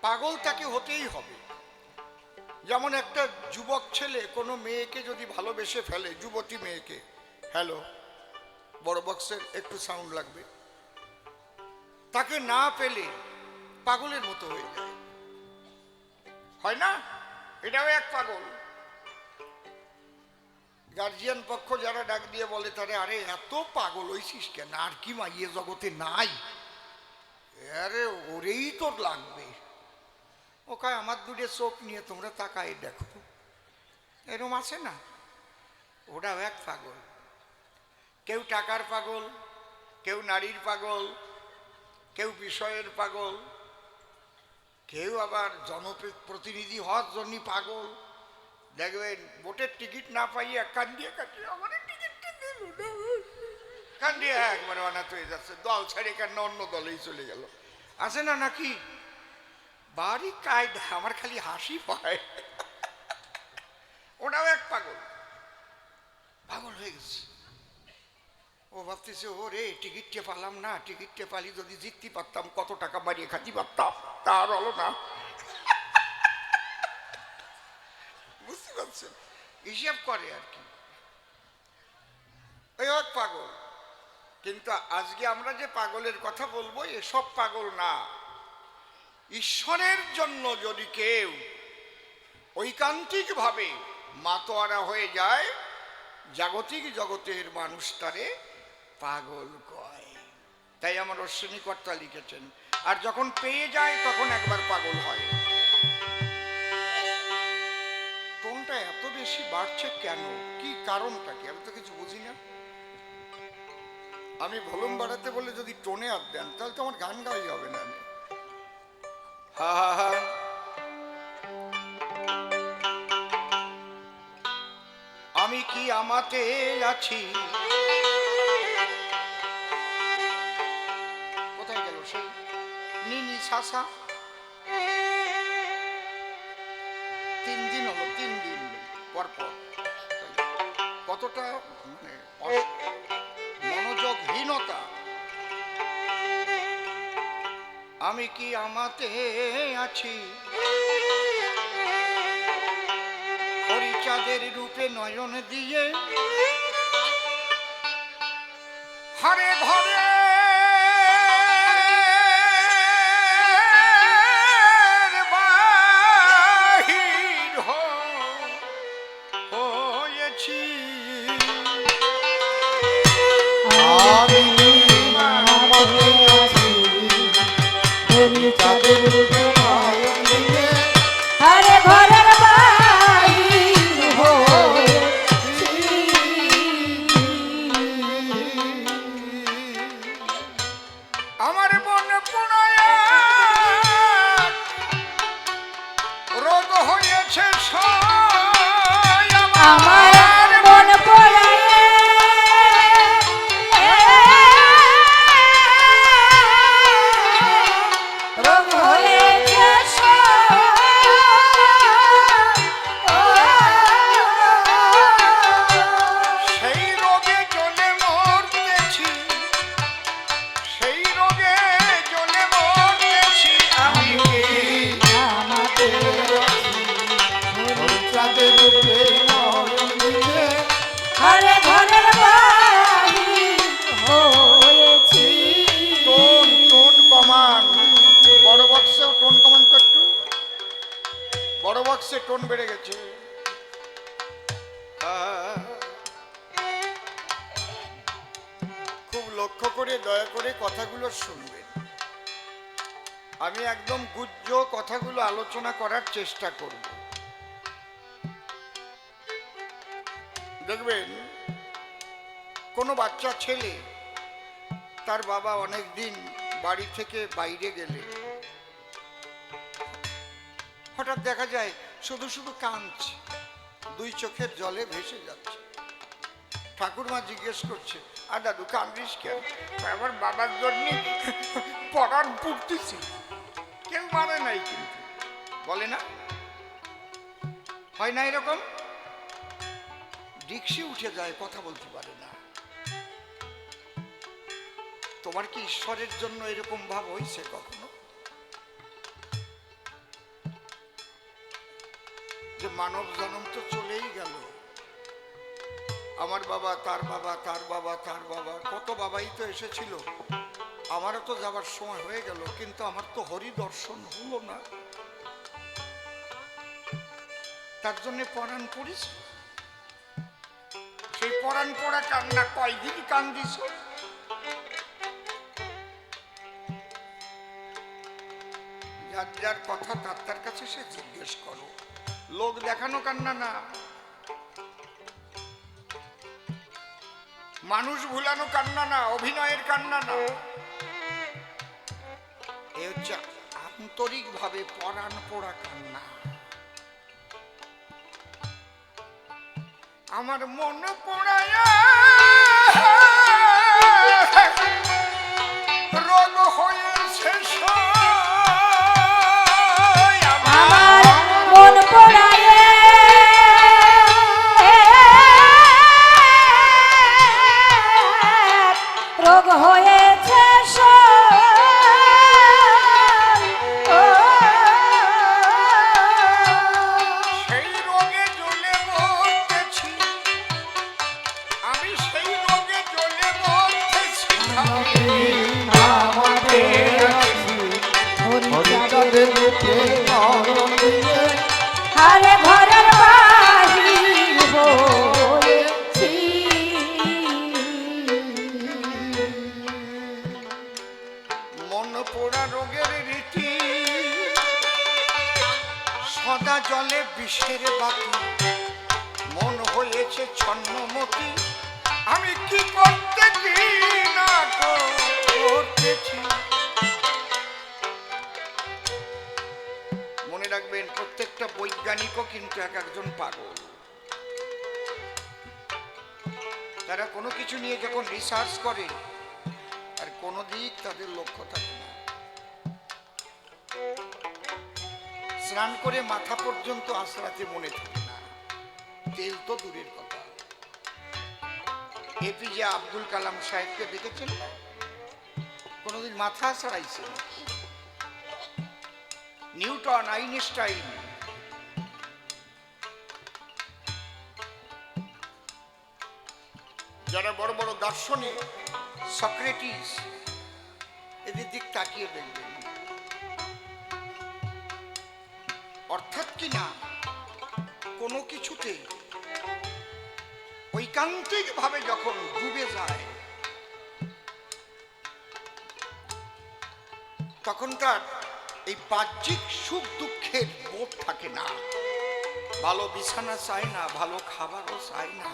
পাগল তাকে হতেই হবে। যেমন একটা যুবক ছেলে কোনো মেয়েকে যদি ভালোবেসে ফেলে, যুবতী মেয়েকে, হ্যালো, বড় বক্সের একটু সাউন্ড লাগবে, তাকে না পেলে পাগলের মতো হয়ে যায়, হয় না? এটাও এক পাগল। গার্জিয়ান পক্ষ যারা ডাক দিয়ে বলে তারে, আরে এত পাগল হইছিস কেন, আর কি মাইয়ে জগতে নাই? আরে ওরেই তোর লাগবে। ও কয় আমার দুটো চোখ নিয়ে তোমরা তাকায় দেখো। এরম আছে না? ওটাও এক পাগল। কেউ টাকার পাগল, কেউ নারীর পাগল, কেউ বিষয়ের পাগল, কেউ আবার জনপ্রতিনিধি হওয়ার জন্য পাগল। দেখবেন ভোটের টিকিট না পাইয়ে কান্দিয়ে কাটিয়ে আমার টিকিটটা দিল না, কান্দিয়ে একবারে অনাথ হয়ে যাচ্ছে, দল ছেড়ে কেন অন্য দলেই চলে গেল। আছে না নাকি? বাড়ি কায়দা, আমার খালি হাসি পায়। ওটাও এক পাগল, পাগল হয়ে গেছে। ও ভাবতেছে, ও রে টিকিটটা পালাম না, টিকিটটা পালি যদি জিততে পারতাম কত টাকা বাড়িয়ে খাতি পারতাম, তার হলো না। বুঝতে পারছেন? হিসাব করে আর কি, এই এক পাগল। কিন্তু আজকে আমরা যে পাগলের কথা বলবো এসব পাগল না। ঈশ্বরের জন্য যদি কেউ ঐকান্তিক ভাবে মাতোয়ারা হয়ে যায়, জাগতিক জগতের মানুষ তারে পাগল কয়। তাই আমার অশ্বিনী কর্তা লিখেছেন, আর যখন পেয়ে যায় তখন একবার পাগল হয়। টোনটা এত বেশি বাড়ছে কেন, কি কারণটা কি, আমি তো কিছু বুঝি না। আমি ভলিউম বাড়াতে বলে যদি টোনে আপ দেন তাহলে তো আমার গান গাওয়াই হবে না। হা হা হা, আমি কি আমাতে আছি, কোথায় গেল সেই নিনি সাসা? 3 দিন হলো, 3 দিন পরপর, কতটা মানে মনোযোগহীনতা। আমি কি আমাতে আছি, হরিচাঁদের রূপে নয়ন দিয়ে হারে ঘরে বাহির হয়েছি। আমি আমাতে আছি, হরিচাঁদের রূপে নয়ন দিয়ে হারে ঘরের বাহির হয়েছি। আমার মন পুনয় রোগ হয়েছে, আমার মন পুনয় রোগ হয়েছে, সেই রোগে জ্বলে মরতেছি, সেই রোগে জ্বলে মরতেছি। আমি আমাতে হরিচাঁদের রূপে নয়ন দিয়ে হারে ঘরের বাহির হয়েছি। টোন টোন কমান, বড় বক্সেও টোন কমান তো, একটু বড় বক্সে টোন বেড়ে গেছে। খুব লক্ষ্য করে দয়া করে কথাগুলো শুনবেন। আমি একদম গুহ্য কথাগুলো আলোচনা করার চেষ্টা করব। দেখবেন কোনো বাচ্চা ছেলে তার বাবা অনেক দিন বাড়ি থেকে বাইরে গেলে হঠাৎ দেখা যায় শুধু শুধু কাঁদছে, 2 চোখের জলে ভেসে যাচ্ছে। ঠাকুরমা জিজ্ঞেস করছে, আর দাদু কান্দিস কেন? আমার বাবার জন্য পড়ার পড়তেছি। কেউ মানে নাই, কিন্তু বলে না, হয় না এরকম? ডিক্সি উঠে যায়, কথা বলতে পারে না। তোমার কি ঈশ্বরের জন্য এরকম ভাব হয়েছে কখনো? মানব জন্ম তো চলেই গেল। আমার বাবা, তার বাবা, তার বাবা, তার বাবা, কত বাবাই তো এসেছিল। আমারও তো যাবার সময় হয়ে গেল, কিন্তু আমার তো হরি দর্শন হলো না। তার জন্য পরাণ পড়িস। সেই পরাণ পড়া কান্না কয়দিন কান্দিস? যার যার কথা তার কাছে সে জিজ্ঞেস করো। লোক দেখানো কান্না না, মানুষ ভুলানো কান্না না, অভিনয়ের কান্না না, এ হচ্ছে আন্তরিক ভাবে পরাণ পোড়া কান্না। আমার মন পোড়ায় রোগ হয়েছে, আমার মন পোড়ায় রোগ হয়েছে, সেই রোগে জ্বলে মরতেছি, আমি সেই রোগে জ্বলে মরতেছি। আরে ঘরের বাহির হয়েছি, মন পোড়া রোগের রীতি, সদা জলে বিষের বাতি, মন হয়েছে ছন্নমতি, আমি কি করতে কি না করতেছি। মনে রাখবেন, প্রত্যেকটা বৈজ্ঞানিকও কিন্তু এক একজন পাগল। তারা কোনো কিছু নিয়ে যখন রিসার্চ করে, আর কোনো দিক তাদের লক্ষ্য থাকে না। স্নান করে মাথা পর্যন্ত আশ্রাতে মনে থাকে না, তেল তো দূরের কথা। এপিজে আব্দুল কালাম সাহেবকে দেখেছেন না? কোনোদিন মাথা আশ্রাইছে? নিউটন, আইনস্টাইন, যারা বড় বড় দার্শনিক, সক্রেটিস, এদের দিক তাকিয়ে দেখবেন। অর্থাৎ কি না, কোনো কিছুতে ঐকান্তিক ভাবে যখন ডুবে যায়, তখন তার এই বাহ্যিক সুখ দুঃখের বোধ থাকে না। ভালো বিছানা চায় না, ভালো খাবারও চায় না,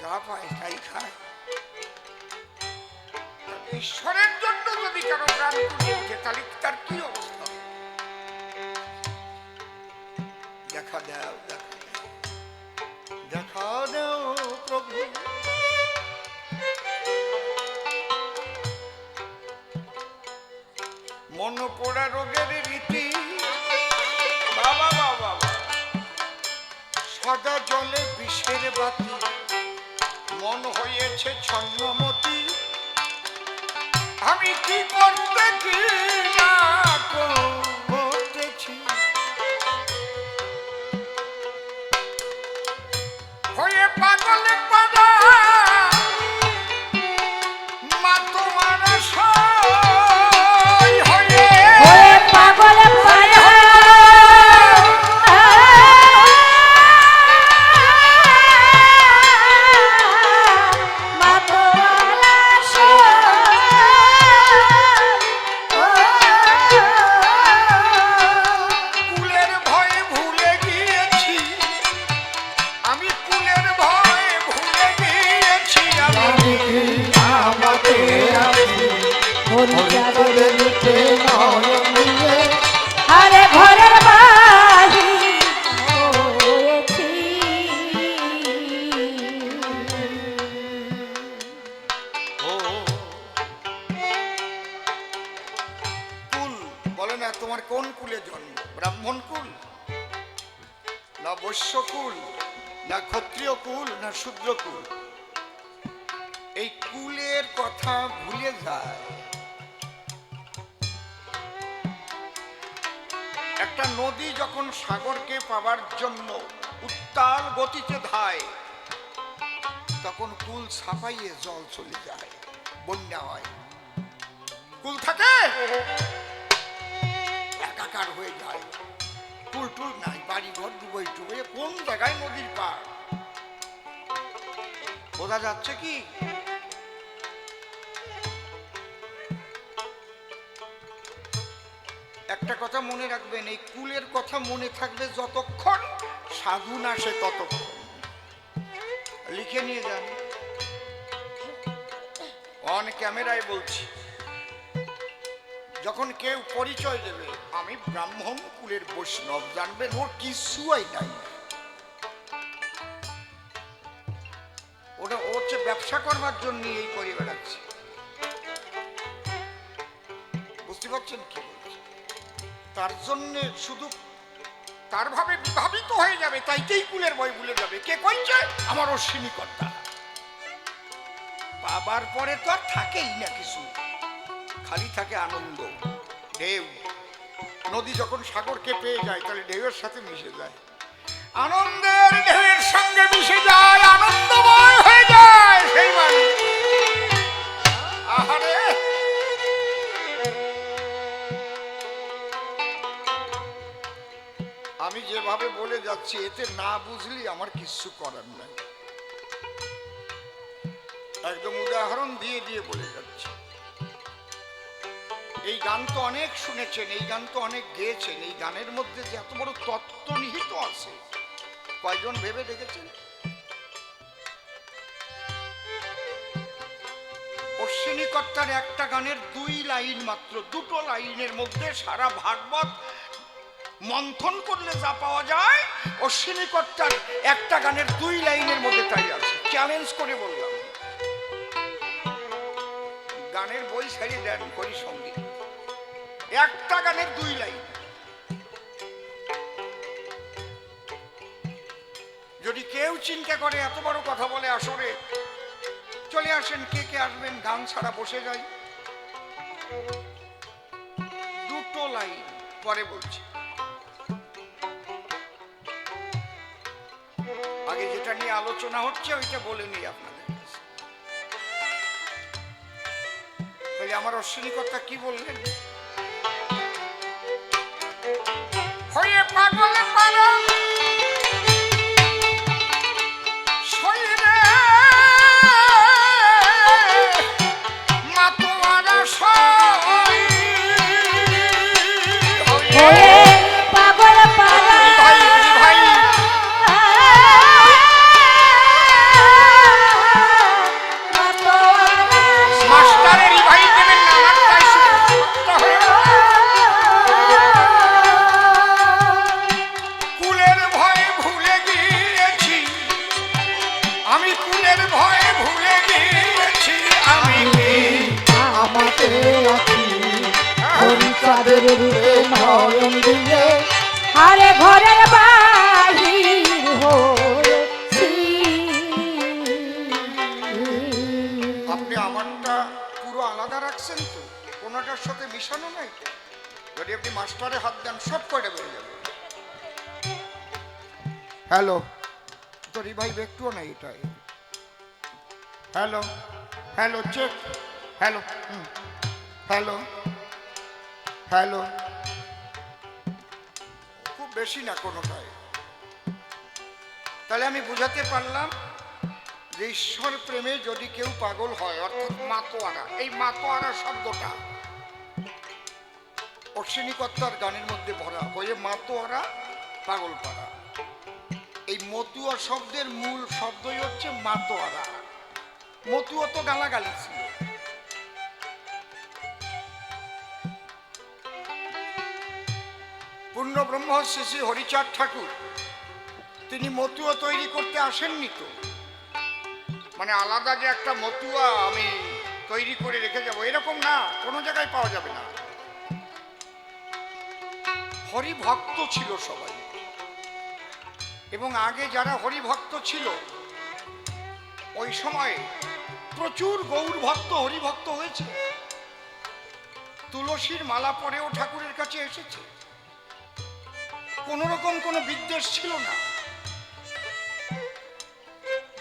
যা পায় তাই খায়। ঈশ্বরের জন্য যদি কারো প্রাণ করে ওঠে, তাহলে তার কি অবস্থা? দেখা দাও, দেখা দাও, দেখা দাও প্রভু। মন পোড়া রোগের রীতি, বাবা বাবা, সদা জলে বিষের বাতি, মন হয়েছে ছন্নমতি, আমি কি করতে কি না করতেছি। হয়ে পাগল পাগল মা তোমার সই হয়ে পাগল কুলের ভয়ে ভুলে গিয়েছি, আমি কুলের ভয়ে ভুলে গিয়েছি। আরে ঘরের বাহির হয়েছি, কুল বলে না, তোমার কোন কুলে জন্ম? ব্রাহ্মণ কুল না বৈশ্য কুল, না ক্ষত্রিয় কুল, না শূদ্র কুল? এই কুলের কথা ভুলে যায়। একটা নদী যখন সাগরকে পাবার জন্য উত্তাল গতিতে ধায়, তখন কুল ছাপাইয়ে জল চলে যায়, বন্যা হয়। কুল থাকে একাকার হয়ে যায়, কুল টুল নাই, বাড়ি ঘর ডুবই টুবে, কোন জায়গায় নদীর পার। বোঝা যাচ্ছে কি? একটা কথা মনে রাখবেন, এই কুলের কথা মনে থাকবে যতক্ষণ, সাধু না সে ততক্ষণ। লিখে নিয়ে যান, অন ক্যামেরায় বলছি। যখন কেউ পরিচয় দেবে আমি ব্রাহ্মণ কুলের বৈষ্ণব, জানবেন ওর কিছুই নাই, ওটা হচ্ছে ব্যবসা করবার জন্য এই করে বেড়াচ্ছে। বুঝতে পারছেন কি বলছে? তার জন্য শুধু তার ভাবে বিভাবিত হয়ে যাবে, তাইতেই কুলের বই ভুলে যাবে। কে কইছে? আমার অশ্বিনী কর্তা। বাবার পরে তো আর থাকেই না কিছু, খালি থাকে আনন্দ। ঢেউ, নদী যখন সাগরকে পেয়ে যায় তাহলে ঢেউয়ের সাথে মিশে যায়, আনন্দের ঢেউয়ের সঙ্গে মিশে যায়, আনন্দময় হয়ে যায় সেই মানুষ। আহারে, আমি যেভাবে বলে যাচ্ছি এতে না বুঝলি আমার কিচ্ছু করার নাই, একদম উদাহরণ দিয়ে দিয়ে বলে যাচ্ছি। এই গান তো অনেক শুনেছেন, এই গান তো অনেক গেয়েছেন, এই গানের মধ্যে যে এত বড় তত্ত্ব নিহিত আছে কয়জন ভেবে দেখেছেন? অশ্বিনী কর্তার একটা গানের 2 লাইন মাত্র, 2 লাইনের মধ্যে সারা ভাগবত মন্থন করলে যা পাওয়া যায়, অশ্বিনী কর্তার একটা গানের 2 লাইনের মধ্যে তাই আছে। চ্যালেঞ্জ করে বললাম, গানের বই ছাড়িয়ে দেন করি সঙ্গীত, একটা গানের 2 লাইন। যদি কেউ চিন্তা করে এত বড় কথা বলে আসরে, চলে আসেন, কে কে আসবেন, গান ছাড়া বসে যাই। 2 লাইন পরে বলছি। আগে যেটা নিয়ে আলোচনা হচ্ছে ওইটা বলে নিই আপনাদের কাছে। তাহলে আমার অশ্বিনী কর্তা কি বললেন? হয়ে পাগল পারা শরীরে মাতোয়ারা সই, হয়ে পাগল পারা মাস্টারের ভাই দেবেন না, আমার তাই সত্য হয়ে কুলের ভয়ে ভুলে গিয়েছি, আমি কুলের ভয়ে ভুলে গিয়েছি, আমি আমাকে আছি হরিচাঁদের রূপে নয়ন দিয়ে, আরে ঘরের বাহির হয়েছি। আপনি আমারটা পুরো আলাদা রাখছেন তো, কোনোটার সাথে মিশানো নাই। যদি আপনি মাস্টারে হাত দেন সব কয়টা বেরিয়ে যাবে। হ্যালো, তো রিভাইভ একটুও নাই এটাই। Hello hello check, hello hello hello, খুব বেশি না কোনোটাই। তাহলে আমি বুঝাতে পারলাম যে ঈশ্বর প্রেমে যদি কেউ পাগল হয়, অর্থাৎ মাতোয়ারা, এই মাতোয়ারা শব্দটা অশ্বিনী কর্তার গানের মধ্যে ভরা, হয়ে মাতোয়ারা পাগল পাড়া। এই মতুয়া শব্দের মূল শব্দই হচ্ছে মাতোয়ারা। মতুয়া তো গালাগালি ছিল। পূর্ণ ব্রহ্ম শ্রী শ্রী হরিচাঁদ ঠাকুর তিনি মতুয়া তৈরি করতে আসেননি তো, মানে আলাদা যে একটা মতুয়া আমি তৈরি করে রেখে যাবো এরকম না, কোনো জায়গায় পাওয়া যাবে না। হরিভক্ত ছিল সবাই, এবং আগে যারা হরিভক্ত ছিল ওই সময়ে প্রচুর গৌর ভক্ত হরিভক্ত হয়েছে। তুলসীর মালা পরেও ঠাকুরের কাছে এসেছে। কোনো রকম কোনো বিদ্বেষ ছিল না।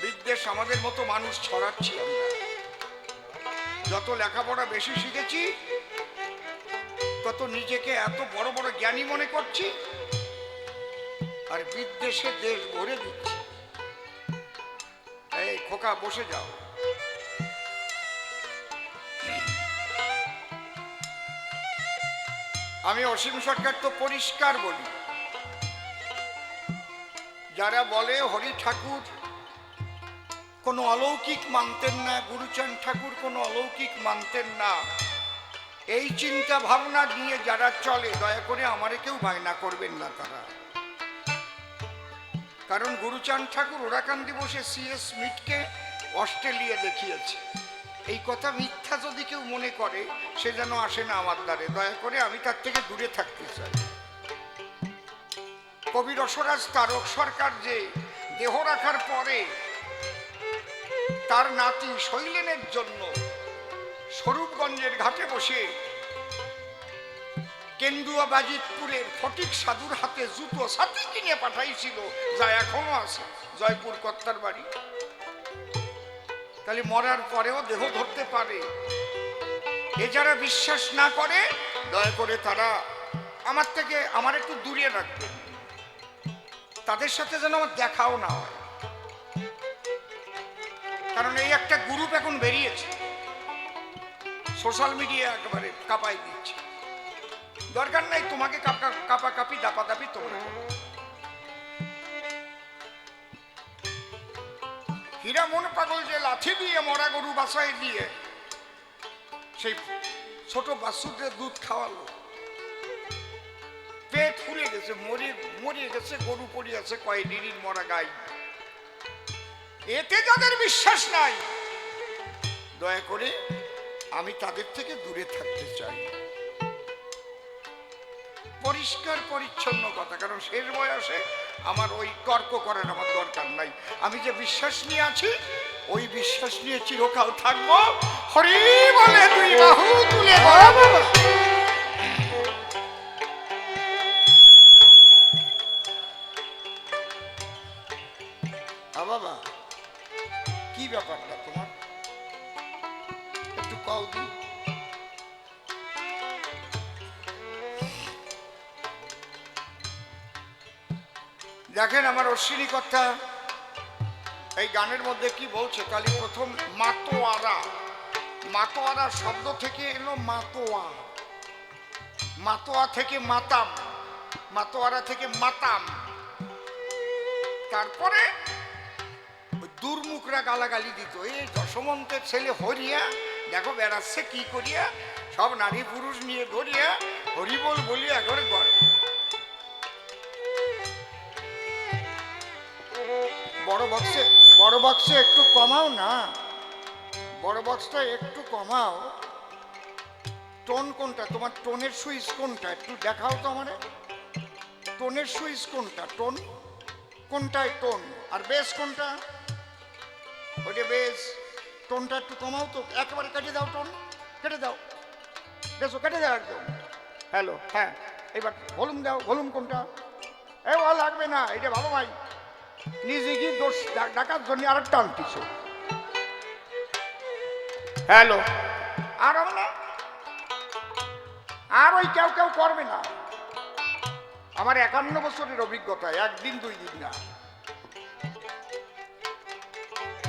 বিদ্বেষ আমাদের মতো মানুষ ছড়াচ্ছি আমরা। যত লেখাপড়া বেশি শিখেছি তত নিজেকে এত বড় বড় জ্ঞানী মনে করছি, আর বিদ্বেষে দেশ ভরে দিচ্ছি। এই খোকা বসে যাও। আমি অসীম সরকার তো পরিষ্কার বলি, যারা বলে হরি ঠাকুর কোনো অলৌকিক মানতেন না, গুরুচাঁদ ঠাকুর কোনো অলৌকিক মানতেন না, এই চিন্তা ভাবনা নিয়ে যারা চলে দয়া করে আমারে কেউ বায়না করবেন না তারা। কারণ গুরুচাঁদ ঠাকুর ওরাকান দিবসে সিএস স্মিথকে অস্ট্রেলিয়া দেখিয়েছে। এই কথা মিথ্যা যদি কেউ মনে করে সে যেন আসে না আমার দ্বারে, দয়া করে আমি তার থেকে দূরে থাকতে চাই। কবি রসরাজ তারক সরকার যে দেহ রাখার পরে তার নাতি শৈলেনের জন্য স্বরূপগঞ্জের ঘাটে বসে কেন্দুয়া বাজিতপুরের ফটিক সাধুর হাতে জুতো সাথে কিনে পাঠাইছিল, যা এখনো আছে জয়পুর কর্তার বাড়ি। তাহলে মরার পরেও দেহ ধরতে পারে। এ যারা বিশ্বাস না করে দয়া করে তারা আমার একটু দূরে রাখবে, তাদের সাথে যেন আমার দেখাও না হয়। কারণ এই একটা গ্রুপ এখন বেরিয়েছে, সোশ্যাল মিডিয়া একেবারে কাঁপাই দিচ্ছে। দরকার নাই তোমাকে কাপাকাপি দাপাদাপি তোমরা। হীরামন পাগল যে লাঠি দিয়ে মরা গরু বাসায় দিয়ে সেই ছোট বাছুরদের দুধ খাওয়ালো, পেট ফুলে গেছে, মরিয়ে গেছে, গরু পড়িয়েছে কয় ডিরির মরা গাই। এতে যাদের বিশ্বাস নাই দয়া করে আমি তাদের থেকে দূরে থাকতে চাই। পরিষ্কার পরিচ্ছন্ন কথা, কারণ শেষ বয়সে আমার ওই তর্ক করার আমার দরকার নাই। আমি যে বিশ্বাস নিয়ে আছি ওই বিশ্বাস নিয়ে চিরকাল থাকবো। হরি বলে দুই বাহু তুলে বাবা, কি ব্যাপারটা তোমার একটু কও দি। দেখেন আমার অশ্বিনী কথা এই গানের মধ্যে কি বলছে, তাহলে প্রথম মাতোয়ারা। মাতোয়ারা শব্দ থেকে এলো মাতোয়া, মাতোয়া থেকে মাতাম, মাতোয়ারা থেকে মাতাম। তারপরে দুর্মুখরা গালাগালি দিত, এই দশমন্তের ছেলে হরিয়া দেখো বেড়াচ্ছে কি করিয়া, সব নারী পুরুষ নিয়ে ধরিয়া হরিবল বলিয়া একবারে বড় বক্সে একটু কমাও না, বড় বক্সটা একটু কমাও। টোন কোনটা তোমার, টোনের সুইচ কোনটা একটু দেখাও তো আমারে। টোনের সুইচ কোনটা, টোন কোনটায় টোন, আর বেস কোনটা, ওইটা বেস। টোনটা একটু কমাও তো, একেবারে কেটে দাও, টোন কেটে দাও, বেশো কেটে দাও একদম। হ্যালো, হ্যাঁ এবার ভলিউম দাও, ভলিউম কোনটা, এ ও লাগবে না, এটা ভালো ভাই নিজে কি দোষ ডাকার জন্য আর একটা আনতিস। হ্যালো, আর হবে না, আর ওই কেউ কেউ করবে না। আমার 51 বছরের অভিজ্ঞতা, একদিন দুই দিন না।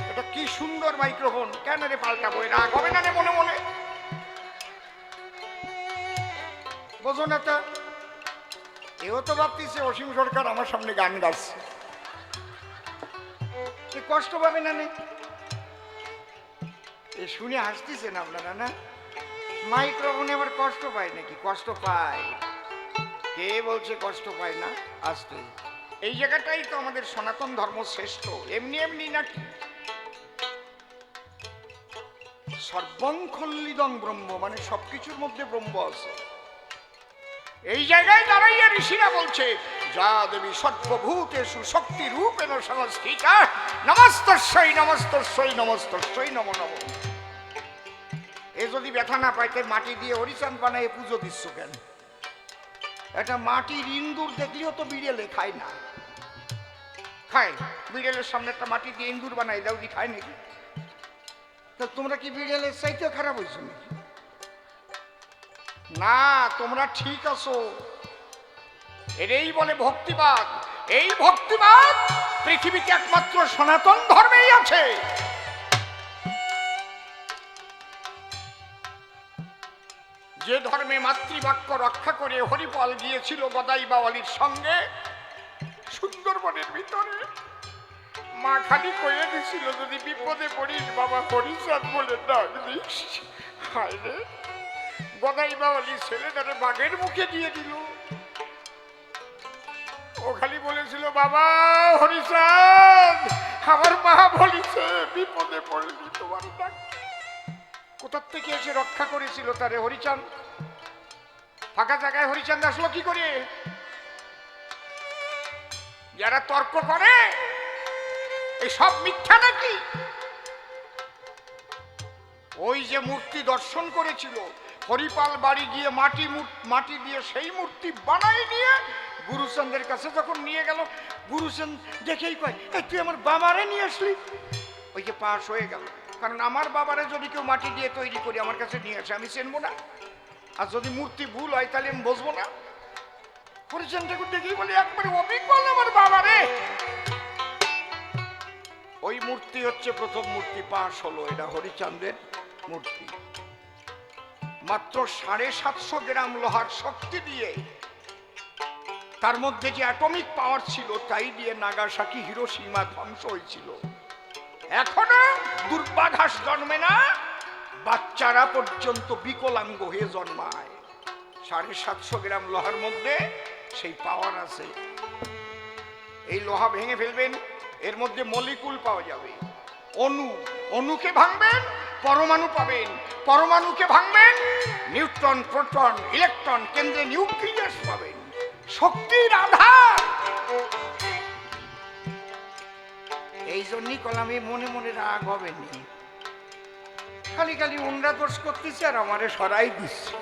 এটা কি সুন্দর মাইক্রোফোন, কেন রে পাল্টাবো, রাগ হবে না রে মনে মনে, বোঝো না তা। এও তো ভাবতেছে অসীম সরকার আমার সামনে গান গাচ্ছে, কষ্ট পাবে না নে, এ শুনে হাসতেছেন আপনারা না। মাইক্রোফোনে আবার কষ্ট পায় নাকি? কষ্ট পায়, কে বলছে কষ্ট পায় না? আসতে এই জায়গাটাই তো আমাদের সনাতন ধর্ম শ্রেষ্ঠ, এমনি এমনি নাকি। সর্বং খল্লিদং ব্রহ্ম, মানে সবকিছুর মধ্যে ব্রহ্ম আছে। এই জায়গায় দাঁড়াইয়া ঋষিরা বলছে যা দেবী সর্বভূতেষু শক্তি রূপেণ সংস্থিতা নমস্তস্যৈ নমস্তস্যৈ নমস্তস্যৈ নমো নমঃ। এ যদি ব্যথা না পাইতে মাটি দিয়ে হরিচাঁদ বানায় পুজো দিচ্ছ কেন? একটা মাটির ইন্দুর দেখলেও তো বিড়েলে খায় না, খায়? বিড়েলের সামনে একটা মাটি দিয়ে ইন্দুর বানাই দাও, দি খায় নাকি? তো তোমরা কি বিড়েলের চাইতে খারাপ হয়েছো নাকি? না, তোমরা ঠিক আছো। এটাই বলে ভক্তিবাদ। এই ভক্তিবাদ পৃথিবীতে একমাত্র সনাতন ধর্মেই আছে। যে ধর্মে মাতৃবাক্য রক্ষা করে হরিপাল গিয়েছিল গদাই বাওয়ালির সঙ্গে সুন্দরবনের ভিতরে, মা খালি কয়ে দিছিল যদি বিপদে পড়িস বাবা হরিচাঁদ বলে ডাক দিস। হায় রে, গদাই বাওয়ালি ছেলেটারে বাঘের মুখে দিয়ে দিল। ও খালি বলেছিল বাবা হরিচাঁদ, আমার মা বলিছে বিপদে পড়লি তোমার ডাক। কোথার থেকে এসে রক্ষা করেছিল তারে হরিচাঁদ? ফাঁকা জায়গায় হরিচাঁদ আসলো কি করে? যারা তর্ক করে এই সব মিথ্যা নাকি? ওই যে মূর্তি দর্শন করেছিল, হরিপাল বাড়ি গিয়ে মাটি দিয়ে সেই মূর্তি বানাই নিয়ে গুরুচন্দ্রের কাছে যখন নিয়ে গেল, গুরুচন্দ্র দেখেই কয় তুই আমার বাবারে নিয়ে আসলি। ওই যে পাশ হয়ে গেল, কারণ আমার বাবারে যদি কেউ মাটি দিয়ে তৈরি করি আমার কাছে নিয়ে আসে আমি চিনবো না, আর যদি মূর্তি ভুল হয় তাহলে আমি বসবো না। হরিচন্দ্র ঠাকুর দেখেই বলে একবারে অবিকল আমার বাবারে। ওই মূর্তি হচ্ছে প্রথম মূর্তি পাশ হলো, এটা হরিচন্দ্রের মূর্তি। মাত্র 750 গ্রাম লোহার শক্তি দিয়ে, তার মধ্যে যে অ্যাটমিক পাওয়ার ছিল তাই দিয়ে নাগাসাকি হিরোশিমা ধ্বংস হয়েছিল। এখনো দুর্বাঘাস জন্মে না, বাচ্চারা পর্যন্ত বিকলাঙ্গ হয়ে জন্মায়। 750 গ্রাম লোহার মধ্যে সেই পাওয়ার আছে। এই লোহা ভেঙে ফেলবেন, এর মধ্যে মলিকুল পাওয়া যাবে, অণু, অণুকে ভাঙবেন পরমাণু পাবেন, পরমাণুকে ভাঙবেন নিউট্রন, প্রোটন, ইলেকট্রন, কেন্দ্রে নিউক্লিয়াস পাবেন। শক্তির আধার। এই জন্যই কলামে মনে মনে রাগ হবে নি, খালি খালি উন্ডা দোষ করতেছে আর আমারে সরাই দিচ্ছে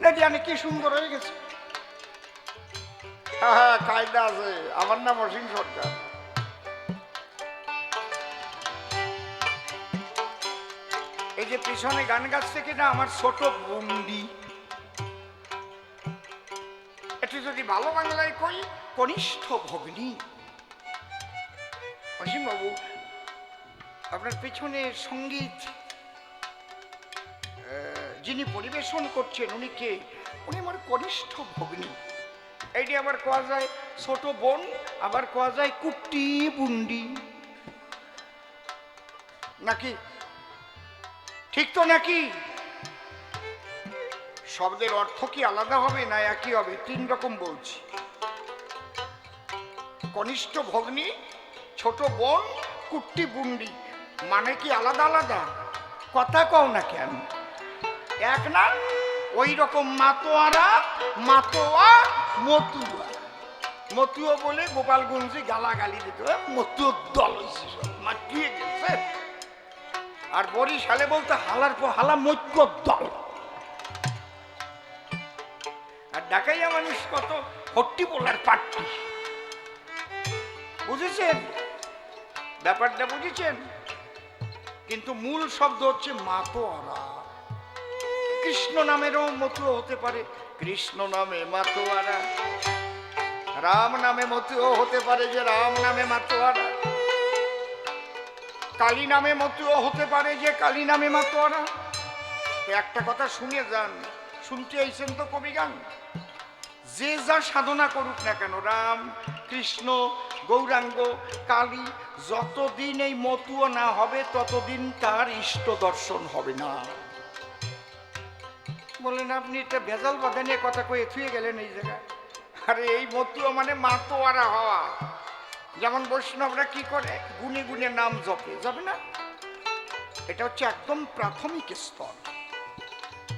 না। জানে কি সুন্দর হয়ে গেছে। হ্যাঁ, কায়দা আছে। আমার নাম অসীম সরকার। এই যে পিছনে গান গাচ্ছে কিনা আমার ছোট বন্দি, এটি যদি ভালো বাংলায় কই কনিষ্ঠ ভগ্নী। অসীম বাবু, আপনার পেছনে সঙ্গীত যিনি পরিবেশন করছেন উনি কে? উনি আমার কনিষ্ঠ ভগ্নী। এইটি আবার কোয়া যায় ছোট বোন, আবার কোয়া যায় কুটি বুন্ডি, নাকি? ঠিক তো নাকি? শব্দের অর্থ কি আলাদা হবে না একই হবে? 3 রকম বলছি। কনিষ্ঠ ভগ্নী, ছোট বোন, কুট্টি বুন্ডি, মানে কি আলাদা আলাদা? কথা কও না কেন? এক না? ওই রকম মাতোয়ারা, মাতোয়া, মতুয়া। মতুয়া বলে গোপালগঞ্জে গালাগালি দিত, মতুয়ার দল মাটিয়ে গেছে। আর বরিশালে বলতে হালার পর হালা মৈক্যর দল। আর ঢাকাইয়া মানুষ কত হট্টি বলার পাট্টি। বুঝেছেন ব্যাপারটা? বুঝেছেন? কিন্তু মূল শব্দ হচ্ছে মাতোয়ারা। কৃষ্ণ নামেরও মতুয়া হতে পারে, কৃষ্ণ নামে মাতোয়ারা। রাম নামে মতুয়া হতে পারে, যে রাম নামে মাতোয়ারা। কালী নামে মতুয়া হতে পারে, যে কালী নামে মাতোয়ারা। একটা কথা শুনে যান, শুনতে আইছেন তো কবি গান। যে যা সাধনা করুক না কেন, রাম, কৃষ্ণ, গৌরাঙ্গ, কালী, যতদিন এই মতুয়া না হবে ততদিন তার ইষ্ট দর্শন হবে না। বলেন আপনি এটা ভেজাল বাধা নিয়ে কথা কয়ে থুয়ে গেলেন এই জায়গায়। আরে এই মতুয়া মানে মাতোয়ারা হওয়া। যেমন বৈষ্ণবরা কি করে? গুনে গুনে নাম জপে, যাবে না? এটা হচ্ছে একদম প্রাথমিক স্তর।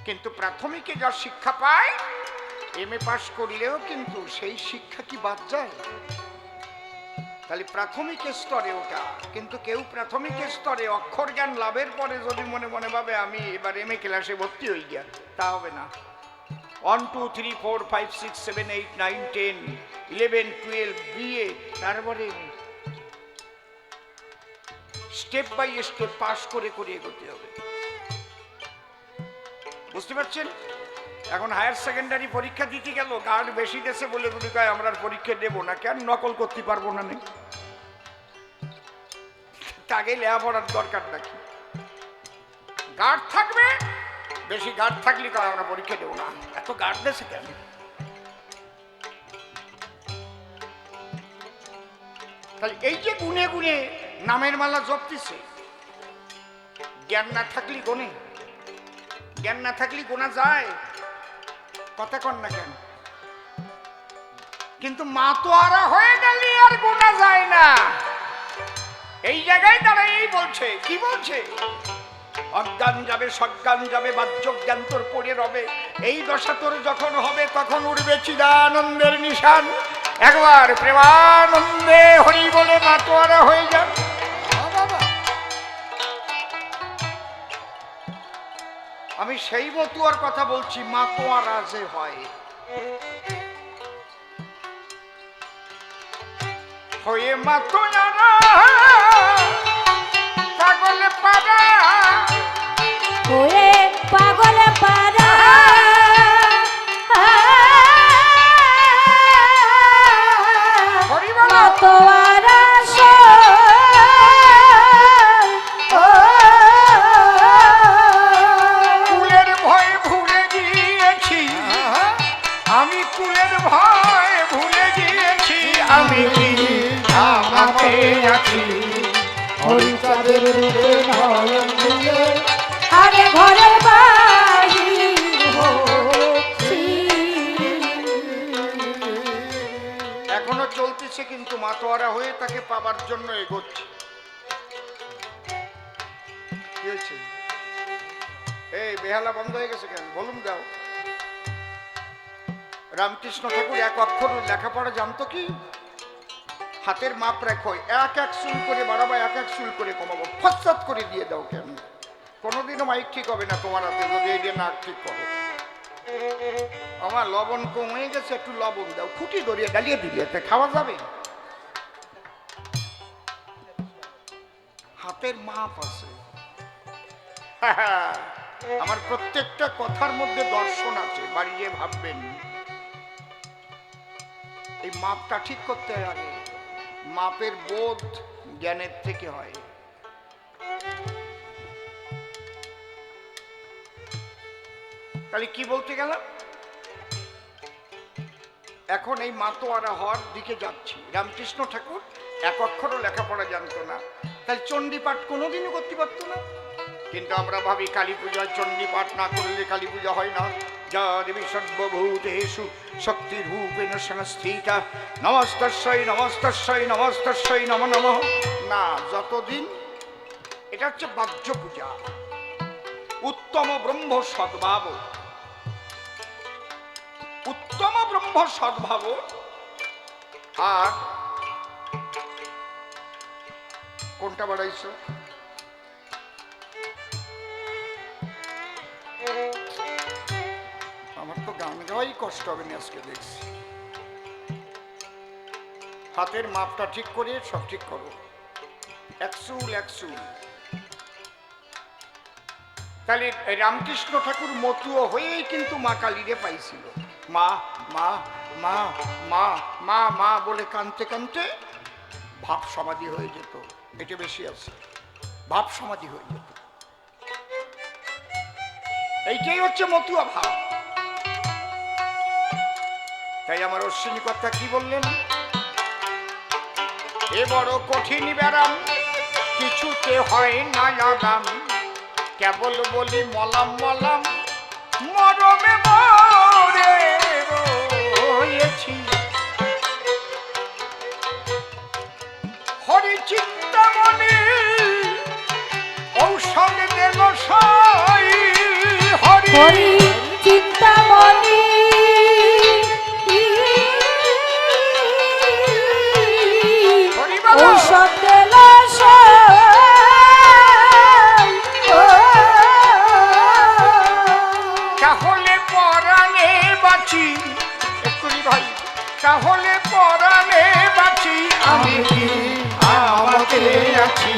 কিন্তু প্রাথমিকে যা শিক্ষা পায়, এমএ পাস করলেও কিন্তু সেই শিক্ষা কি বাদ যায়? তাহলে প্রাথমিক স্তরে ওটা। কিন্তু কেউ প্রাথমিক স্তরে অক্ষর জ্ঞান লাভের পরে যদি মনে মনে ভাবে আমি এবার এমএ ক্লাসে ভর্তি হয়ে গিয়া, তা হবে না। 1 2 3 4 5 6 7 8 9 10 11 12 বিএ, তারপরে স্টেপ বাই স্টেপ পাস করে করে এগোতে হবে। বুঝতে পারছেন? এখন হায়ার সেকেন্ডারি পরীক্ষা দিতে গেল, গার্ড বেশি দেশে বলে যদি কয় আমরা আর পরীক্ষা দেবো না, কেন নকল করতে পারবো না? নেই তাকে লেখাপড়ার দরকার নাকি? গার্ড থাকবে, বেশি গার্ড থাকলে কয় আমরা পরীক্ষা দেবো না, এত গার্ড দেশে কেন? তাহলে এই যে গুনে গুনে নামের মালা জপতেছে, জ্ঞান না থাকলে গোনে, জ্ঞান না থাকলে গোনা যায়, কথা কন না কেন? কিন্তু মাতোয়ারা হয়ে গেলে আর গোনা যায় না। এই জায়গায় তারা এই বলছে, কি বলছে? অজ্ঞান যাবে, সজ্ঞান যাবে, বাহ্য জ্ঞান তোর পড়ে রবে। এই দশা তোর যখন হবে তখন উঠবে চিদানন্দের নিশান। একবার প্রেমানন্দে হরি বলে মাতোয়ারা হয়ে যান। আমি সেই মতুয়ার কথা বলছি, মাতোয়ারা যে হয়, হয়ে মাতোয়ারা পাগল পারা, হয়ে পাগল পারা, মাতোয়ারা কুলের ভয়ে ভুলে গিয়েছি, আমি কুলের ভয়ে ভুলে গিয়েছি, আমি কি আমাকে আছি হরিচাঁদের রূপে নয়ন দিয়ে, আরে ঘরের বাহির হচ্ছি। এখনো চলতেছে, কিন্তু মাতোয়ারা হয়ে তাকে পাবার জন্য এগোচ্ছে। কি হয়েছে? এই বেহালা বন্ধ হয়ে গেছে কেন? বলুন দাও। রামকৃষ্ণ ঠাকুর এক অক্ষর লেখাপড়া জানতো কি? হাতের মাপ রাখো, এক এক চুল করে বাড়াবো, এক এক চুল করে কমাবো, ফসাত করে দিয়ে দাও। কেন? কোনোদিনও মাইক ঠিক হবে না তোমার হাতে যদি এই দিয়ে নাক ঠিক করো। আমার লবণ কমে গেছে, একটু লবণ দাও, খুঁটি ধরিয়ে ডালিয়ে দিলে খাওয়া যাবে। হাতের মাপ আছে। আমার প্রত্যেকটা কথার মধ্যে দর্শন আছে, বাড়ি গিয়ে ভাববেন। এই মাপটা ঠিক করতে হয় আগে। মাপের বোধ জ্ঞানের থেকে হয়। তাহলে কি বলতে গেলাম? এখন এই মাতোয়ারা হওয়ার দিকে যাচ্ছি। রামকৃষ্ণ ঠাকুর এক অক্ষরও লেখাপড়া জানতো না, তাই চণ্ডী পাঠ কোনোদিনও করতে পারতো না। কিন্তু আমরা ভাবি কালী পূজায় চণ্ডী পাঠ না করলে কালী পূজা হয় না। যা দেবী সর্বভূতেষু শক্তিরূপেণ সংস্থিতা নমস্তস্যৈ নমস্তস্যৈ নমস্তস্যৈ নমো নমঃ। না, যতদিন এটা হচ্ছে বাহ্য পূজা। উত্তম ব্রহ্ম সদ্ভাব, উত্তম ব্রহ্ম সদ্ভাব। আর কোনটা বাড়াইছো? আমার তো গান গাওয়াই কষ্ট হবে না আজকে, দেখছি। হাতের মাপটা ঠিক করে সব ঠিক করো, একচুল একচুল। তাহলে রামকৃষ্ণ ঠাকুর মতুয় হয়েই কিন্তু মা কালীরে পাইছিল। মা মা মা মা মা মা বলে কানতে কানতে ভাব সমাধি হয়ে যেত। এটা বেশি আছে, ভাব সমাধি হয়ে যেত। এইটাই হচ্ছে মতুয়া ভাব। তাই আমার অশ্বিনী কথা কি বললেন? এ বড় কঠিন ব্যারাম, কিছুতে হয় না আগাম, কেবল বলি মলাম মলাম, মরমে মরে রয়েছি। হরি চিন্তামণি ঔষধ দেল সাই, হরি চিন্তামণি ঔষধ দিল তাহলে পরাণে তাহলে পরাণে বাঁচি আমি কি আমাকে আছি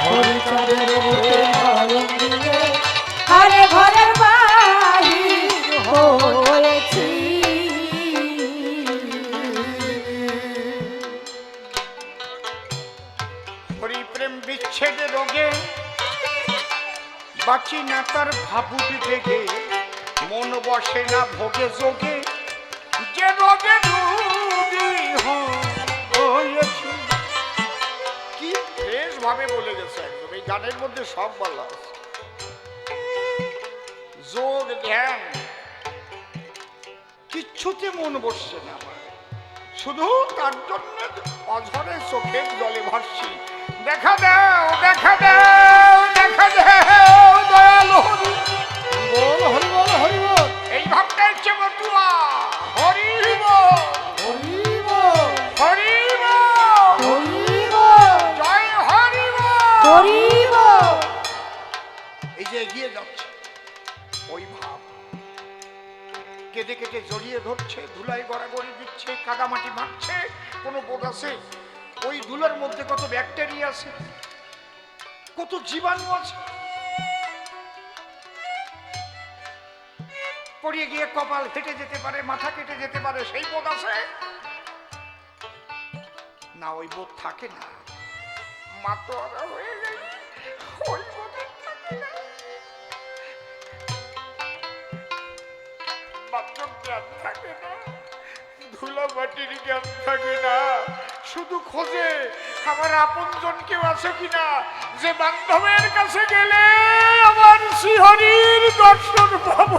হরিচাঁদের রূপে নয়ন দিয়ে আরে ঘরের বাহির হয়েছি। হরিপ্রেম বিচ্ছেদ রোগে বাঁচি না তার ভাবুক বেগে মন বসে না ভোগে যোগে যে রোগে রোগী হয়েছি। কি ফ্রেশ ভাবে বলে গেছে একদম, এই গানের মধ্যে সব বলা আছে। যোগ ধ্যান কিচ্ছুতে মন বসছে না আমার, শুধু তার জন্য অঝরে চোখের জলে ভাসছি। দেখা দাও দেখা দাও দেখা দাও দয়াল হরি বল হরি বল হরি বল এই ভাবটা হচ্ছে বটুয়া। হরি বল হরি বল হরি বল হরি বল জয় হরি বল। হরি বল। এই যে এগিয়ে যাচ্ছে ওই ভাব, কেটে কেটে জড়িয়ে ধরছে, ধুলাই গড়াগড়ি দিচ্ছে, কাদামাটি মারছে, কোনো বোধ আছে? ওই ধুলার মধ্যে কত ব্যাকটেরিয়া আছে, কত জীবাণু আছে। পড়িয়ে গিয়ে কপাল ফেটে যেতে পারে, মাথা কেটে যেতে পারে, সেই বোধ আছে না? ওই বোধ থাকে না, মাতোয়ারা হয়ে গেলে ওই বোধ থাকে না। বাথরুম জ্ঞান থাকে না, ধুলা মাটির জ্ঞান থাকে না, শুধু খোঁজে আমার আপনজন কেউ আছে কিনা, যে বান্ধবের কাছে গেলে আমার শ্রীহরির দর্শন পাব।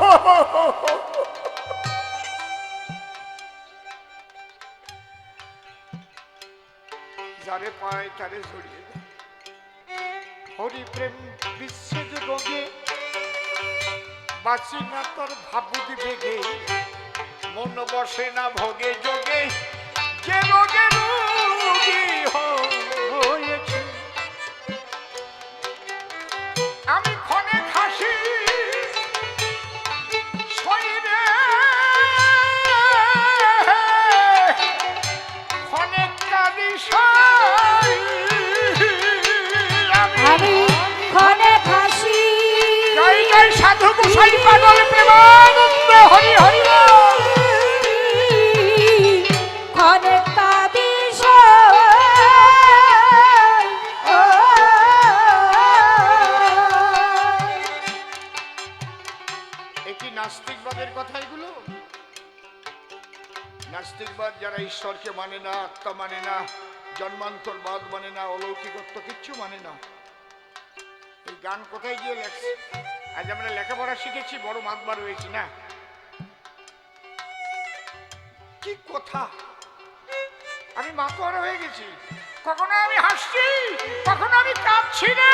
যারে পায় তারে জড়িয়ে দেয়। হরি প্রেম বিচ্ছেদ রোগে বাঁচি না তোর ভাবুক বেগে মন বসে না ভোগে যোগে যে রোগে রোগী হয়েছি। আমি ক্ষণে খাসি শরীরে ক্ষণে কাঁদি সাই। আমি ক্ষণে খাসি জয় জয় সাধু গোসাই পাগল প্রেমানন্দ হরি হরি বল। ক্ষণে কাঁদি এটি নাস্তিকবাদের কথা এগুলো। নাস্তিকবাদ যারা ঈশ্বরকে মানে না, আত্মা মানে না, জন্মান্তরবাদ মানে না, অলৌকিকত্ব কিচ্ছু মানে না। এই গান কোথায় গিয়ে লেখছে? আজ আমরা লেখাপড়া শিখেছি, বড় মাতবার হয়েছি না? কি কথা, আমি মাতোয়ারা হয়ে গেছি। কখনো আমি হাসছি, কখনো আমি কাঁদছি না।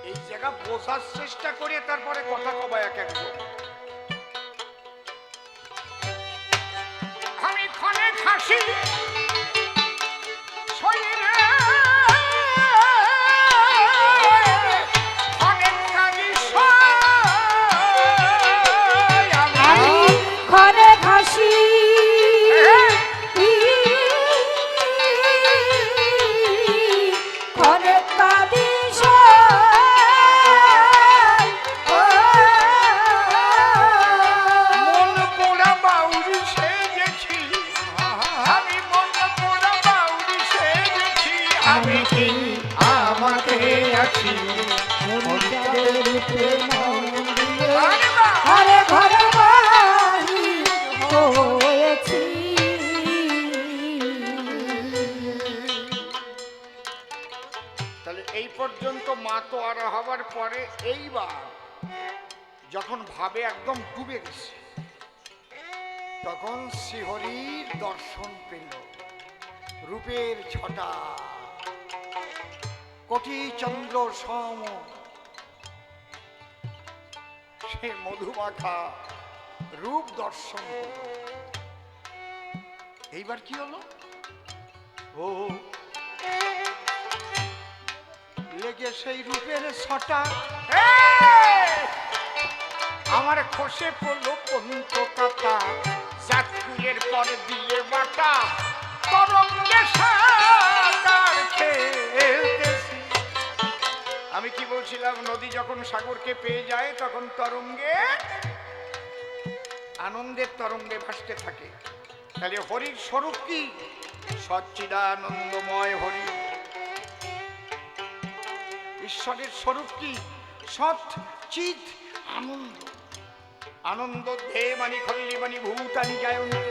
এই জায়গা বোঝার চেষ্টা করে তারপরে কথা কবা এক একজন। আমি ক্ষণে খাসি শরীরে ক্ষণে কাঁদি সাই। আমি ক্ষণে খাসি ক্ষণে কাঁদি মন পোড়া বাউরি সেজেছি, আমি মন পোড়া বাউরি সেজেছি। আমি কি আমাকে আছি হরিচাঁদের রূপে নয়ন দিয়ে আরে বাহ! আরে ঘরে বাহির হয়েছি। তাহলে এই পর্যন্ত মাতোয়ারা হবার পরে এইবার যখন ভাবে একদম ডুবে গেছে, তখন শ্রীহরির দর্শন পেল। রূপের ছটা কোটি চন্দ্র সম সে মধুমাখা রূপ দর্শন হলো। এইবার কি হলো? ও লেগে সেই রূপের ছটা আমার খসে পড়লো পন্ত কাটা, জাতকুলের পর দিয়ে বাটা, তরঙ্গে সাঁতার খেলতেছি। আমি কি বলছিলাম, নদী যখন সাগরকে পেয়ে যায় তখন তরঙ্গে, আনন্দের তরঙ্গে ভাসতে থাকে। তাহলে হরির স্বরূপ কি? সচ্চিদানন্দময় হরি। ঈশ্বরের স্বরূপ কি? সৎ চিৎ আনন্দ। আনন্দ ধে মানি খল্লি মানি ভূতানি জায়ন্তি।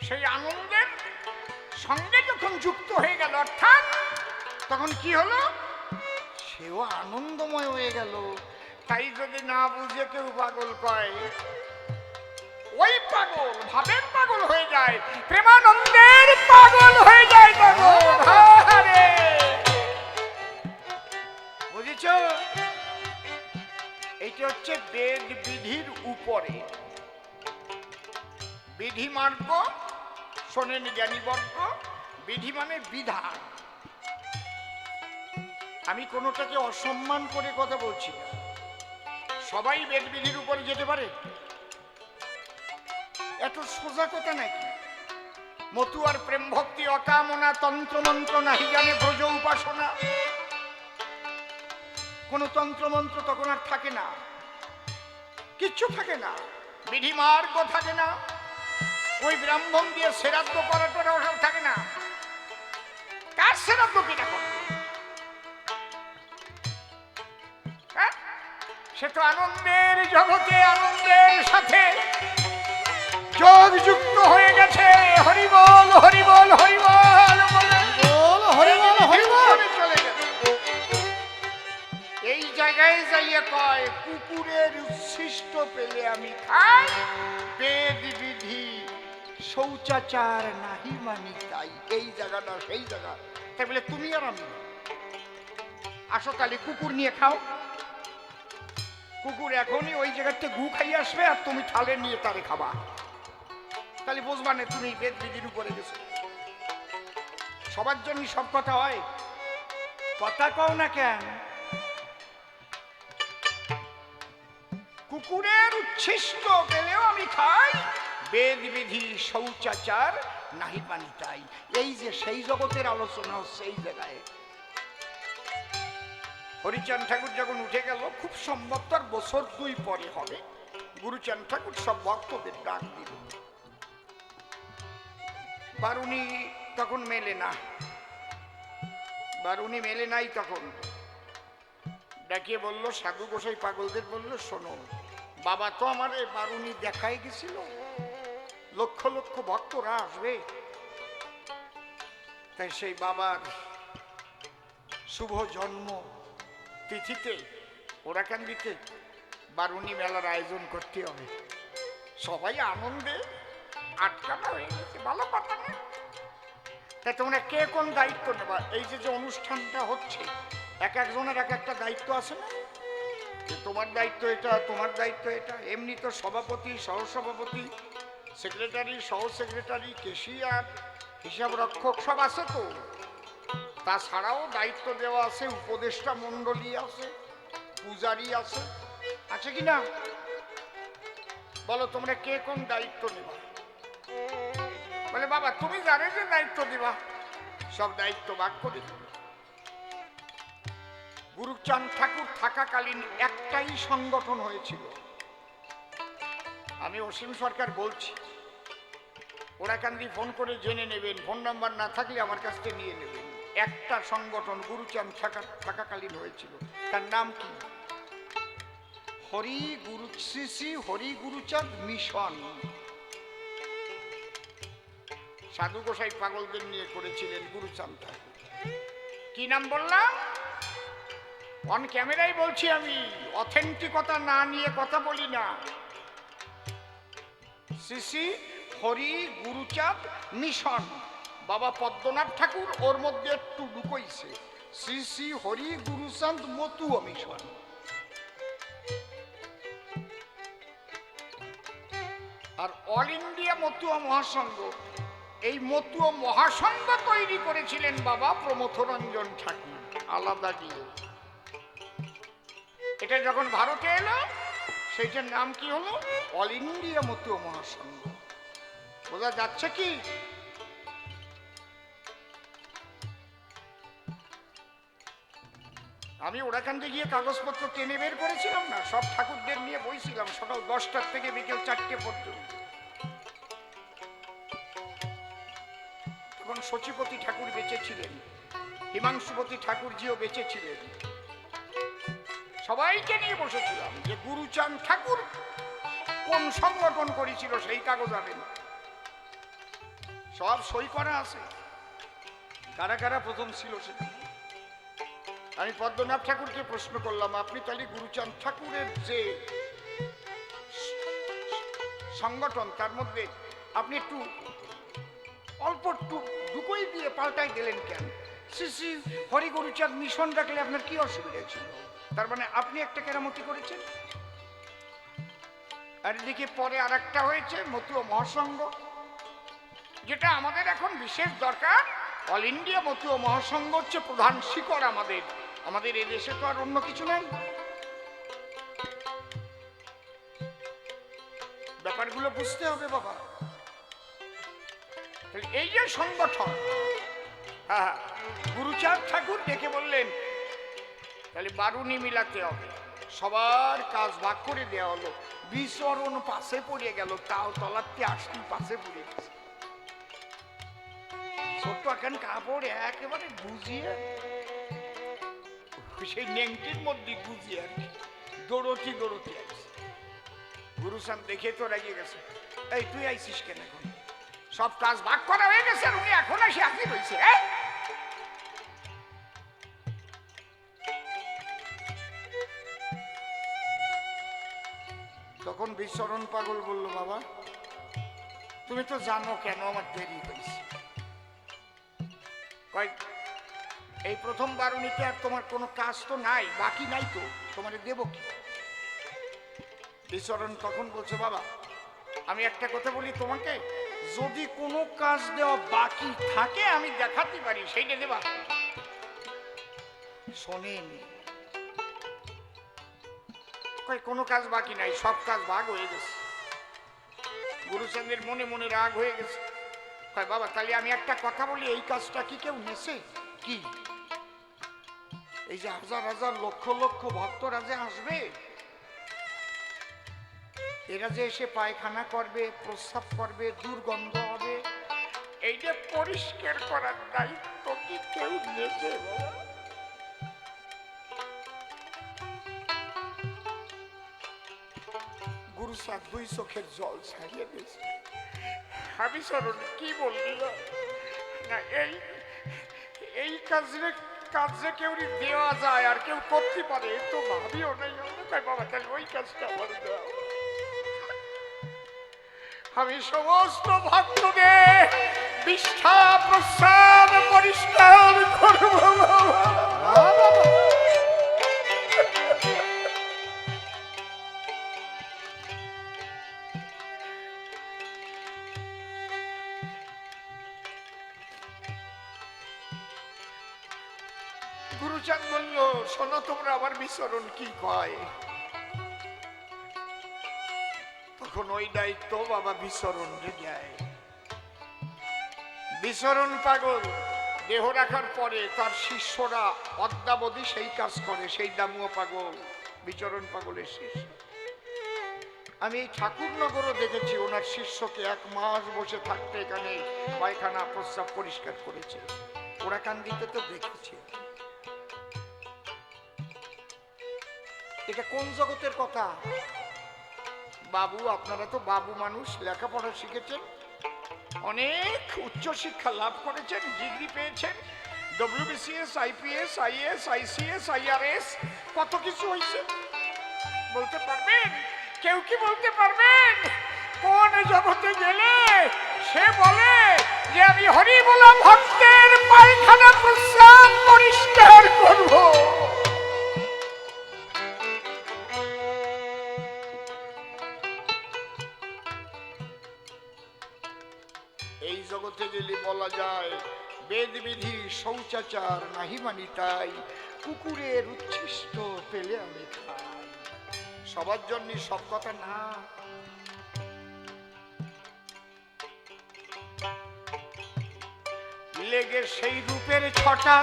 সেই আনন্দের সঙ্গে যখন যুক্ত হয়ে গেল, অর্থাৎ তখন কি হলো? সেও আনন্দময় হয়ে গেল। তাই যদি না বুঝে কেউ পাগল কয়, ওই পাগল ভাবের পাগল হয়ে যায়, প্রেমানন্দের পাগল হয়ে যায়। বুঝেছ? এইটা হচ্ছে বেদ বিধির উপরে। বিধি মার্গ শোনেন জ্ঞানীবর্গ, বিধি মানে বিধান। আমি কোনোটাকে অসম্মান করে কথা বলছি না। সবাই বেদ বিধির উপরে যেতে পারে? এত সোজা কথা নাকি? মতুয়ার প্রেম ভক্তি অকামনা, তন্ত্রমন্ত্র নাহি জানে ব্রজ উপাসনা। কোন তন্ত্রমন্ত্র তখন আর থাকে না, কিচ্ছু থাকে না, বিধি মার্গ থাকে না, ওই ব্রাহ্মণ দিয়ে শ্রাদ্ধ করাটা ওসব থাকে না। কার শ্রাদ্ধ কিনা করে? সে তো আনন্দের জগতে আনন্দের সাথে যোগ যুক্ত হয়ে গেছে। হরিবল হরিবল হরিবল হরিবল হরিবল চলে গেছে। এই জায়গায় যাইয়ে কয়, কুকুরের উচ্ছিষ্ট পেলে আমি খাই, বেদ বিধি শৌচাচার নাহি মানি তাই। এই জায়গাটা সেই জায়গা। তাই বলে তুমি আর আমি আসো কালি কুকুর নিয়ে খাও। কুকুর এখনই ওই জায়গাতে গু খাইয়ে আসবে আর তুমি থালে নিয়ে তারে খাবা। তাহলে বুঝবা না তুমি বেদ বিধির উপরে গেছো। সবার জন্য সব কথা হয়? কথা কও না কেন? কুকুরের উচ্ছিষ্ট পেলেও আমি খাই, বেদ বিধি শৌচাচার নাহি মানি তাই। এই যে সেই জগতের আলোচনা হচ্ছে এই জায়গায়। হরিচাঁদ ঠাকুর যখন উঠে গেল, খুব সম্ভব তার বছর 2 পরে হবে, গুরুচাঁদ ঠাকুর সব ভক্তদের ডাক দিল। বারুণী তখন মেলে না, বারুণী মেলে নাই। তখন ডাকিয়ে বলল, সাধু গোসাই পাগলদের বলল, শোনো, বাবা তো আমার বারুণী দেখাই গেছিল, লক্ষ লক্ষ ভক্তরা আসবে, তাই সেই বাবার শুভ জন্ম তিথিতে ওরাকান্দিতে বারুণী মেলার আয়োজন করতে হবে। সবাই আনন্দে আটকানো হয়ে গেছে, ভালো কথা না? তাই তোমরা কে কোন দায়িত্ব নেবা? এই যে অনুষ্ঠানটা হচ্ছে, এক একজনের এক একটা দায়িত্ব আছে না? তোমার দায়িত্ব এটা, তোমার দায়িত্ব এটা। এমনি তো সভাপতি, সহসভাপতি, সেক্রেটারি, সহ সেক্রেটারি, ক্যাশিয়ার, হিসাব রক্ষক সব আছে তো। তাছাড়াও দায়িত্ব দেওয়া আছে, উপদেষ্টা মন্ডলী আছে, পূজারি আছে, আছে কি না? বলো তোমরা কে কোন দায়িত্ব নেবা? বলে বাবা তুমি জানে যে দায়িত্ব দিবা, সব দায়িত্ব ভাগ করে দেবে। গুরুচাঁদ ঠাকুর থাকাকালীন একটাই সংগঠন হয়েছিল। আমি অসীম সরকার বলছি, ওরাকান্দি ফোন করে জেনে নেবেন, ফোন নাম্বার না থাকলে আমার কাছ থেকে নিয়ে নেবেন। একটা সংগঠন গুরুচাঁদ থাকাকালীন হয়েছিল, তার নাম কি? হরি গুরু শ্রী শ্রী হরি গুরুচাঁদ মিশন। সাধু গোসাই পাগলদের নিয়ে করেছিলেন গুরুচাঁদ ঠাকুর। কি নাম বললাম? অন ক্যামেরাই বলছি, আমি অথেন্টিকতা না নিয়ে কথা বলি না। শ্রী শ্রী হরি গুরুচাঁদ মিশন। বাবা পদ্মনাথ ঠাকুর ওর মধ্যে একটু ঢুকইছে, শ্রী শ্রী হরি গুরুচাঁদ মতুয়া মিশন। আর অল ইন্ডিয়া মতুয়া মহাসংঘ, এই মতুয়া মহাসংঘ তৈরি করেছিলেন বাবা প্রমথরঞ্জন ঠাকুর, আলাদা দিয়ে। এটা যখন ভারতে এলো সেইটার নাম কি হলো? অল ইন্ডিয়া মতুয়া মহাসংঘ। বোঝা যাচ্ছে কি? আমি ওরাকান্দি গিয়ে কাগজপত্র টেনে বের করেছিলাম না, সব ঠাকুরদের নিয়ে বইছিলাম সকাল 10টার থেকে বিকেল 4টে পর্যন্ত। তখন সচিপতি ঠাকুর বেঁচে ছিলেন, হিমাংশুপতি ঠাকুরজিও বেঁচে ছিলেন। সবাইকে নিয়ে বসেছিলাম যে গুরুচাঁদ ঠাকুর কোন সংগঠন করেছিল সেই কাগজ আনেন, সব সই করা আছে, কারা কারা প্রথম ছিল সেটা। আমি পদ্মনাভ ঠাকুরকে প্রশ্ন করলাম, আপনি তাহলে গুরুচাঁদ ঠাকুরের যে সংগঠন তার মধ্যে আপনি একটু অল্প ঢুকোই দিয়ে পাল্টাই দিলেন কেন? শ্রী শ্রী হরি গুরুচাঁদ মিশন রাখলে আপনার কি অসুবিধা ছিল? তার মানে আপনি একটা কেরামতি করেছেন। আর এদিকে পরে আর একটা হয়েছে মতুয়া মহাসংঘ, যেটা আমাদের এখন বিশেষ দরকার। অল ইন্ডিয়া মতুয়া মহাসংঘ হচ্ছে প্রধান শিকড় আমাদের। আমাদের এই দেশে তো আর অন্য কিছু নাই। ব্যাপারগুলো বুঝতে হবে বাবা। এই যে সংগঠন, হ্যাঁ, গুরুচাঁদ ঠাকুর ডেকে বললেন তাহলে বারুনি মিলাতে হবে, সবার কাজ ভাগ করে দেওয়া হলো। বিচরণ পাশে পড়ে গেল, তাও তলাতে আসতি পাশে পড়ে গেছে। ছোট্ট এখন কাপড় একেবারে গুজিয়ে, সেই নেংটির মধ্যে গুজিয়ে আর কি দৌড়তি দৌড়তি আসছে। গুরুচাঁদ দেখে তো রেগে গেছে, এই তুই আইছিস কেন? এখন সব কাজ ভাগ করা হয়ে গেছে, আর উনি এখন এসে হাজির হয়েছে। তখন বিচরণ পাগল বলল, বাবা তুমি তো জানো কেন আমার দেরি হয়েছে। এই প্রথম বারুনিতে আর তোমার কোনো কাজ তো নাই, বাকি নাই, তো তোমার দেব কি? বিচরণ তখন বলছে, বাবা আমি একটা কথা বলি তোমাকে, যদি কোনো কাজ দেওয়া বাকি থাকে আমি দেখাতে পারি, সেইটা দেবা। শোনেন, কোনো কাজ বাকি নাই, সব কাজ ভাগ হয়ে গেছে। গুরুচাঁদের মনে মনে রাগ হয়ে গেছে। বাবা তাহলে আমি একটা কথা বলি, এই কাজটা কি কেউ নেছে? কি এই যে হাজার হাজার লক্ষ লক্ষ ভক্তরা যে আসবে, এরা যে এসে পায়খানা করবে, প্রস্রাব করবে, দুর্গন্ধ হবে, এইটা পরিষ্কার করার দায়িত্ব কি কেউ নেছে? গুরুচাঁদ দুই চোখের জল ছাড়িয়ে দিয়েছে। আমি চরণ কি বললি না, এই কাজে কেউ দেওয়া যায় আর কেউ করতে পারে তো ভাবিও নাই। বাবা তাহলে ওই কাজটা আমার দেওয়া। আমি সমস্ত ভক্তদের বিষ্ঠা প্রস্রাব পরিষ্কার করব। গুরুচাঁদ বলল, শোনো তোমরা আমার বিচরণ কি কয়। তখন ওই দায়িত্ব বাবা বিচরণ দেয়। বিচরণ পাগল দেহ রাখার পরে তার শিষ্যরা অদ্যাবধি সেই কাজ করে, সেই দামুয়া পাগল বিচরণ পাগলের শিষ্য। আমি এই ঠাকুরনগরও দেখেছি, ওনার শিষ্যকে 1 মাস বসে থাকতে এখানে পায়খানা প্রস্রাব পরিষ্কার করেছে। ওরাকান্দিতে তো দেখেছি। এটা কোন জগতের কথা বাবু? আপনারা তো বাবু মানুষ, লেখাপড়া শিখেছেন, অনেক উচ্চ শিক্ষা লাভ করেছেন, ডিগ্রি পেয়েছেন, WBCS, IPS, IAS, ICS, IRS, কত কিছু হয়েছে। বলতে পারবেন? কেউ কি বলতে পারবেন কোন জগতে গেলে সে বলে যে আমি হরি বলা ভক্তের পায়খানা প্রস্রাব পরিষ্কার করব? এই জগতে গেলে বলা যায় বেদ বিধি শৌচাচার নাহি মানি তাই, কুকুরের উচ্ছিষ্ট পেলে আমি খাই। সবার জন্য সব কথা না। লেগে সেই রূপের ছটা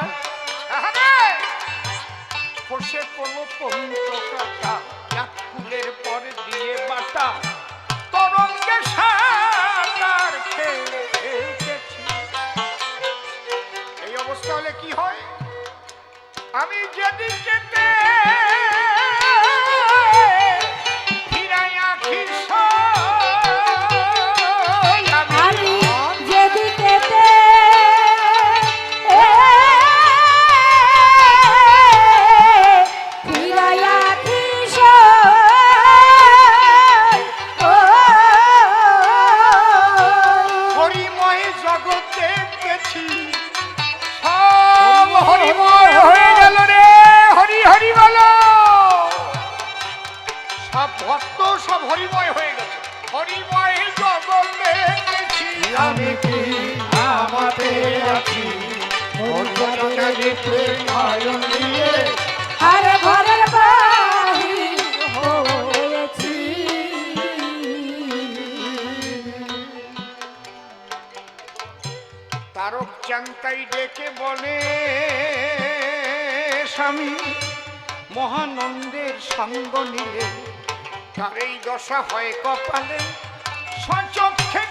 খসে কোনো পঞ্চকাটা এক ফুলের পরে দিয়ে বাটা তরঙ্গে সাঁতার খেয়েছি। এই অবস্থা হলে কি হয়? আমি যেদিকে আমি যেদিকে ফিরাইয়া হরিময় জগতে গেছি, সব হরিময় হয়ে গেল রে। হরি হরি বলো। সব ভক্ত সব হরিময় হয়ে গেছে। হরিময় জগতে গেছি, আমি কি আমাতে আছি নয়ন দিয়ে আর ঘরের বাহির হয়েছি। তারক চান্তাই ডেকে বলে, স্বামী মহানন্দের সঙ্গ নিলে তার এই দশা হয় কপালে, সচক্ষে